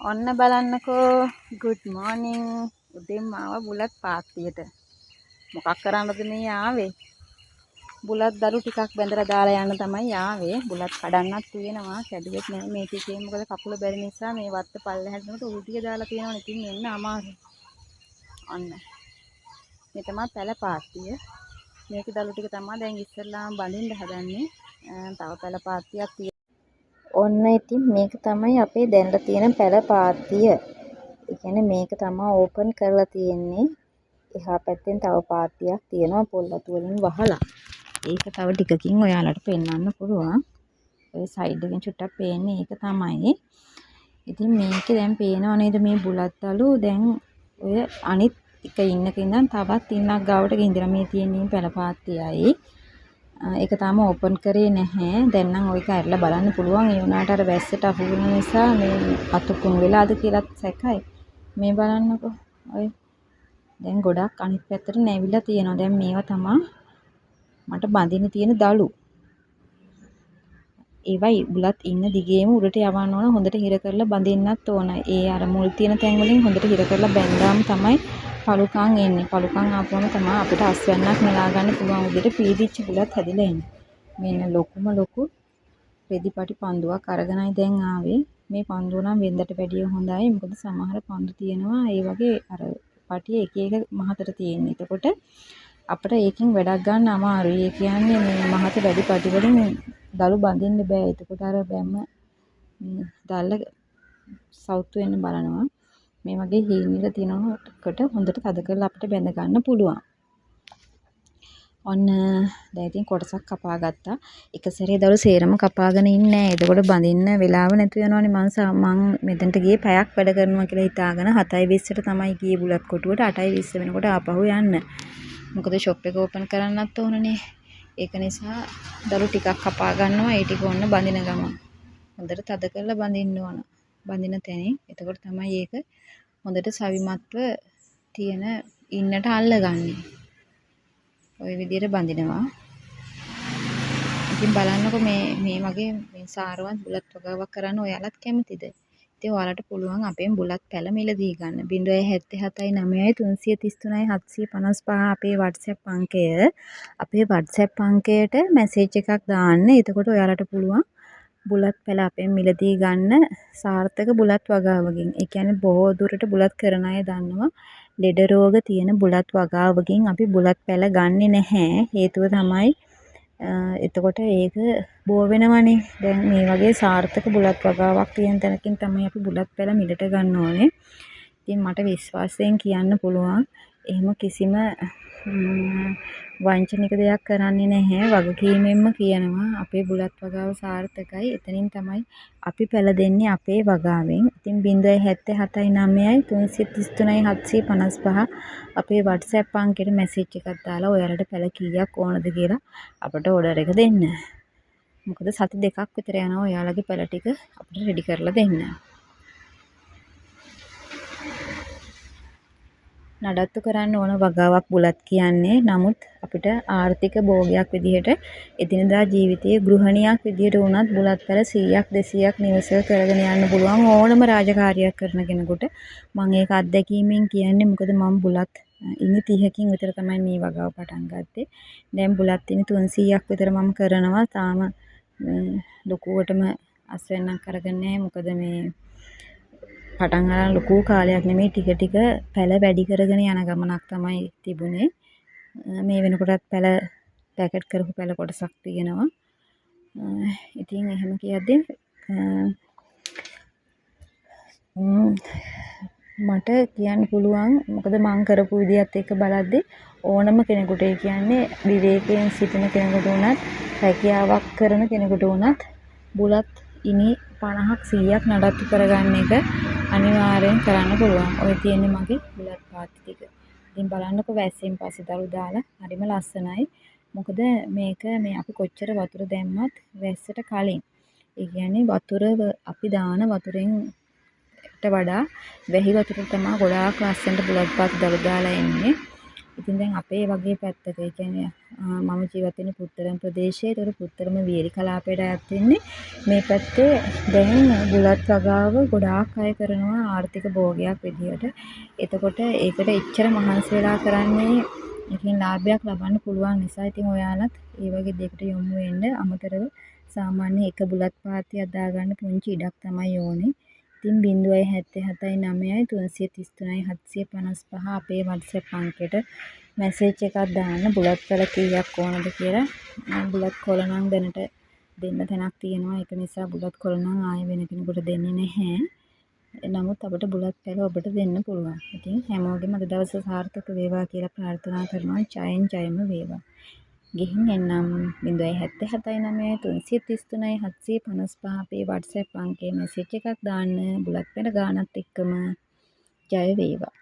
ඔන්න බලන්නකෝ good morning උදේම ආව බුලත් පාත්තියට මොකක් කරන්නද මේ ආවේ බුලත් දරු ටිකක් බැඳලා දාලා යන්න තමයි ආවේ බුලත් කඩන්නත් තියෙනවා කැඩුවෙත් නෑ මේ ටිකේ මොකද කකුල බැරි නිසා මේ වත්ත පල්ලෙහාට යනකොට උල්ටිය දාලා තියෙනවනේ ඉතින් එන්න අමාරුයි ඔන්න මේ තමයි පැල පාත්තිය මේකේ දරු ටික තමයි දැන් ඉස්සෙල්ලාම බඳින්න හදන්නේ තව පැල පාත්තියක් ඔන්න ඉතින් මේක තමයි අපේ දැනට තියෙන පැල පාත්තිය. ඒ කියන්නේ මේක තමයි ඕපන් කරලා තියෙන්නේ. එහා පැත්තෙන් තව පාත්තියක් තියෙනවා පොල්ලතු වලින් වහලා. ඒක තව ටිකකින් ඔයාලට පෙන්වන්න පුළුවන්. ඔය සයිඩ් එකෙන් චුට්ටක් පේන්නේ ඒක තමයි. ඉතින් මේකේ දැන් පේනව නේද මේ බුලත්වලු දැන් ඔය අනිත් එක ඉන්නක ඉඳන් තවත් ඉන්නක් ගාවට ගින්දලා මේ තියෙන්නේ පැල පාත්තියයි. ඒක තාම ඕපන් කරේ නැහැ. දැන් නම් ඔයක ඇරලා බලන්න පුළුවන්. ඒ වුණාට අර වැස්සට අහු වෙන නිසා මේ අතුකුණු වෙලාද කියලාත් සැකයි. මේ බලන්නකෝ. ඔය දැන් ගොඩක් අනිත් පැත්තට නැවිලා තියෙනවා. දැන් මේවා තමයි මට බඳින්න තියෙන දළු. ඒවයි බුලත් ඉන්න දිගේම උඩට යවන්න ඕන. හොඳට හිර කරලා බඳින්නත් ඕන. ඒ අර මුල් තියෙන තැන් වලින් හොඳට හිර කරලා බැඳාම තමයි පළුකම් එන්නේ. පළුකම් ආපුවම තමයි අපිට අස්වැන්නක් නෙලා ගන්න පුළුවන් විදිහට පීදිච්ච බුලත් හැදිලා එන්නේ. මෙන්න ලොකුම ලොකු රෙදිපටි පන්දුවක් අරගෙනයි දැන් ආවේ. මේ පන්දුව නම් වෙන්දට වැඩිය හොඳයි. මොකද සමහර පන්දු තියෙනවා ඒ වගේ අර පටිය එක එක මහතට තියෙන්නේ. එතකොට අපිට ඒකෙන් වැඩක් ගන්න අමාරුයි. ඒ කියන්නේ මේ මහත වැඩි පටි වලින් දළු බඳින්න බෑ. එතකොට අර බැම්ම දැල්ල සවුත් වෙන්න බලනවා. මේ වගේ හීනිල තියෙනකොට හොඳට තද කරලා අපිට බැඳ ගන්න පුළුවන්. ඔන්න දැන් ඉතින් කොටසක් කපා ගත්තා. එක සැරේ දවල් සේරම කපාගෙන ඉන්නේ නැහැ. එතකොට බඳින්න වෙලාව නැතු වෙනවනේ. මං මෙතනට ගියේ පැයක් වැඩ කරනවා කියලා හිතාගෙන 7:20ට තමයි ගියේ බුලත් කොටුවට. 8:20 වෙනකොට ආපහු යන්න. මොකද ෂොප් එක ඕපන් කරන්නත් ඕනනේ. ඒක නිසා දළු ටිකක් කපා ගන්නවා. ඒ ටික ඔන්න බඳින ගමන්. හොඳට තද කරලා බඳින්න ඕන. බඳින තැනින්. එතකොට තමයි ඒක හොඳට සවිමත්ව තියෙන ඉන්නට අල්ලගන්නේ. ඔය විදිහට බඳිනවා. ඉතින් බලන්නකෝ මේ වගේ මේ සාරවත් බුලත් වගාවක් කරන්න ඔයාලත් කැමතිද? ඉතින් ඔයාලට පුළුවන් අපෙන් බුලත් පැල මිලදී ගන්න. 077 9යි 333යි 755 අපේ WhatsApp අංකය. අපේ WhatsApp අංකයට මැසේජ් එකක් දාන්න. එතකොට ඔයාලට පුළුවන් බුලත් පැල අපෙන් මිලදී ගන්න සාර්ථක බුලත් වගාවකින්. ඒ කියන්නේ බොහෝ දුරට බුලත් කරන අය දන්නවා. ලෙඩ රෝග තියෙන බුලත් වගාවකින් අපි බුලත් පැල ගන්නෙ නැහැ. හේතුව තමයි එතකොට ඒක බෝ වෙනවනේ. දැන් මේ වගේ සාර්ථක බුලත් වගාවක් තියෙන තැනකින් තමයි අපි බුලත් පැල මිලට ගන්න ඕනේ. ඉතින් මට විශ්වාසයෙන් කියන්න පුළුවන් එහෙම කිසිම වංචනික දෙයක් කරන්නේ නැහැ. වගකීමෙන්ම කියනවා අපේ බුලත් වගාව සාර්ථකයි. එතනින් තමයි අපි පැල දෙන්නේ අපේ වගාවෙන්. ඉතින් 077 9යි 333යි 755 අපේ WhatsApp අංකෙට මැසේජ් එකක් දාලා ඔයාලට පැල කීයක් ඕනද කියලා අපට ඕඩර් එක දෙන්න. මොකද සති දෙකක් විතර යනවා ඔයාලගේ පැල ටික අපිට රෙඩි කරලා දෙන්න. නඩත්තු කරන්න ඕන වගාවක් බුලත් කියන්නේ. නමුත් අපිට ආර්ථික භෝගයක් විදිහට එදිනදා ජීවිතයේ ගෘහණියක් විදිහට වුණත් බුලත් පැල 100ක් 200ක් නිවසක කරගෙන යන්න පුළුවන් ඕනම රාජකාරියක් කරන කෙනෙකුට. මම ඒක අත්දැකීමෙන් කියන්නේ. මොකද මම බුලත් ඉන්නේ 30කින් විතර තමයි මේ වගාව පටන් ගත්තේ. දැන් බුලත් ඉන්නේ 300ක් විතර මම කරනවා. තාම ලොකුවටම අස්වැන්නක් අරගෙන නැහැ. මොකද මේ පටන් ගන්න ලොකු කාලයක් නෙමෙයි ටික ටික පැල වැඩි කරගෙන යන ගමනක් තමයි තිබුණේ. මේ වෙනකොටත් පැල පැකට් කරපු පැල කොටසක් තියෙනවා. ඉතින් එහෙම කියද්දි මට කියන්න පුළුවන් මොකද මං කරපු විදිහත් එක්ක බලද්දි ඕනම කෙනෙකුට ඒ කියන්නේ විවේකයෙන් සිටින කෙනෙකුට උනත් රැකියාවක් කරන කෙනෙකුට උනත් බුලත් ඉනි 50ක් 100ක් නඩත්තු කරගන්න එක අනිවාර්යෙන් කරන්න පුළුවන්. ඔය තියෙන්නේ මගේ බුලත් පාත්ති ටික. ඉතින් බලන්නකෝ වැස්සෙන් පස්සේ දළු දාලා හරිම ලස්සනයි. මොකද මේක මේ අපි කොච්චර වතුර දැම්මත් වැස්සට කලින්. ඒ කියන්නේ වතුර අපි දාන වතුරෙන් වඩා වැහි වතුර තමයි ගොඩාක් ලස්සනට බුලත් පාත් දළු දාලා එන්නේ. ඉතින් දැන් අපේ වගේ පැත්තක ඒ කියන්නේ මම ජීවත් වෙන්නේ පුත්තරම ප්‍රදේශයේ. ඒතකොට පුත්තරම වියලි කලාපයට අයත් වෙන්නේ. මේ පැත්තේ දැන් බුලත් වගාව ගොඩාක් අය කරනවා ආර්ථික භෝගයක් විදියට. එතකොට ඒකට එච්චර මහන්සි වෙලා කරන්නේ ඒකෙන් ලාභයක් ලබන්න පුළුවන් නිසා ඉතින් ඔයාලත් ඒ වගේ දෙයකට යොමු වෙන්න. අමතරව සාමාන්‍ය එක බුලත් පාත්තියක් දාගන්න පුංචි ඉඩක් තමයි ඕනේ. ඉතින් 077 333 755 අපේ WhatsApp අංකයට මැසේජ් එකක් දාන්න බුලත් වල කීයක් ඕනද කියලා. බුලත් කොළ නම් දැනට දෙන්න තැනක් තියෙනවා. ඒක නිසා බුලත් කොළ නම් ආයෙ වෙන කෙනෙකුට දෙන්නේ නැහැ. නමුත් අපිට බුලත් පැල ඔබට දෙන්න පුළුවන්. ඉතින් හැමෝගෙම අද දවස සාර්ථක වේවා කියලා ප්‍රාර්ථනා කරනවා. ජයෙන් ජයම වේවා. ගිහින් එන්නම් 077 333 755 අපේ WhatsApp අංකයේ මැසේජ් එකක් දාන්න බුලත් පැල ගානත් එක්කම ජය වේවා.